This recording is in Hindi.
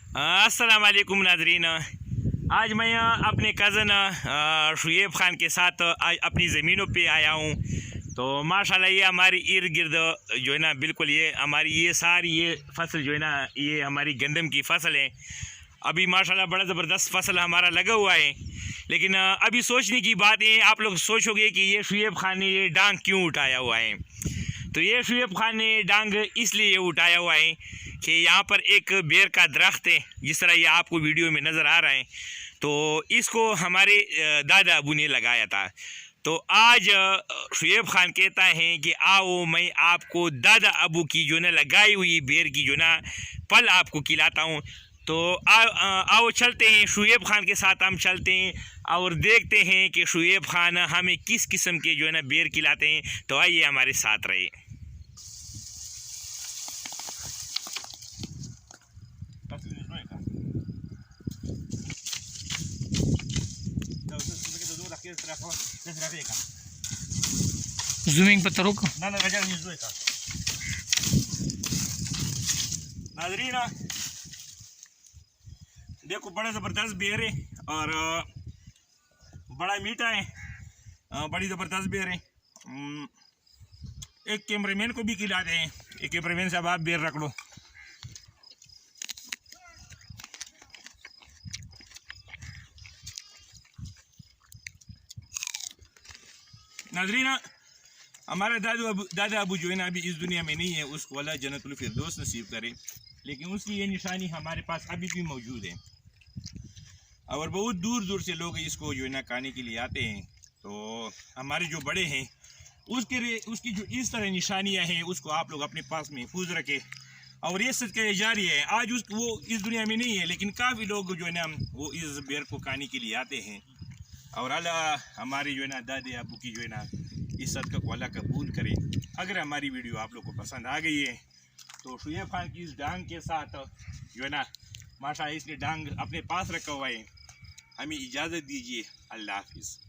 अस्सलाम वालेकुम नाजरीन। आज मैं अपने कज़न शुएब ख़ान के साथ आज अपनी ज़मीनों पे आया हूँ। तो माशाल्लाह ये हमारी इर्द गिर्द जो है ना, बिल्कुल ये हमारी ये सारी ये फसल जो है ना, ये हमारी गंदम की फसल है। अभी माशाल्लाह बड़ा ज़बरदस्त फसल हमारा लगा हुआ है। लेकिन अभी सोचने की बात है, आप लोग सोचोगे कि ये शुएब ख़ान ने ये डांग क्यों उठाया हुआ है। तो ये शुएब ख़ान ने डांग इसलिए उठाया हुआ है कि यहाँ पर एक बेर का दरख्त है, जिस तरह ये आपको वीडियो में नज़र आ रहा है। तो इसको हमारे दादा अबू ने लगाया था। तो आज शुएब ख़ान कहता है कि आओ मैं आपको दादा अबू की जो ना लगाई हुई बेर की जो ना फल आपको खिलाता हूँ। तो आओ चलते हैं, शुएब ख़ान के साथ हम चलते हैं और देखते हैं कि शुएब ख़ान हमें किस किस्म के जो है ना बेर खिलाते हैं। तो आइए हमारे साथ रहिए। जूमिंग पर रोक नाज़रीन, देखो बड़ा ज़बरदस्त बेर है और बड़ा मीठा है, बड़ी ज़बरदस्त बेर है। एक कैमरामैन को भी खिलाते हैं। एक कैमरामैन साहब आप बेर रख लो। नाज़रीन, हमारा दादा अबू जो है ना अभी इस दुनिया में नहीं है, उसको अल्लाह जन्नतुल फिरदौस नसीब करे। लेकिन उसकी ये निशानी हमारे पास अभी भी मौजूद है और बहुत दूर दूर से लोग इसको जो है ना खाने के लिए आते हैं। तो हमारे जो बड़े हैं उसकी जो इस तरह निशानियां हैं उसको आप लोग अपने पास महफूज रखें। और ये सदका जारी है। आज वो इस दुनिया में नहीं है, लेकिन काफ़ी लोग जो है ना वो इस बेर को खाने के लिए आते हैं। और अल्लाह हमारे जो है ना दादे अबू की जो है ना इस सदका को अल्लाह कबूल करे। अगर हमारी वीडियो आप लोग को पसंद आ गई है तो शुएब ख़ान की इस डांग के साथ जो है ना माशाअल्लाह इसने डांग अपने पास रखा हुआ है। हमें इजाज़त दीजिए। अल्लाह हाफिज़।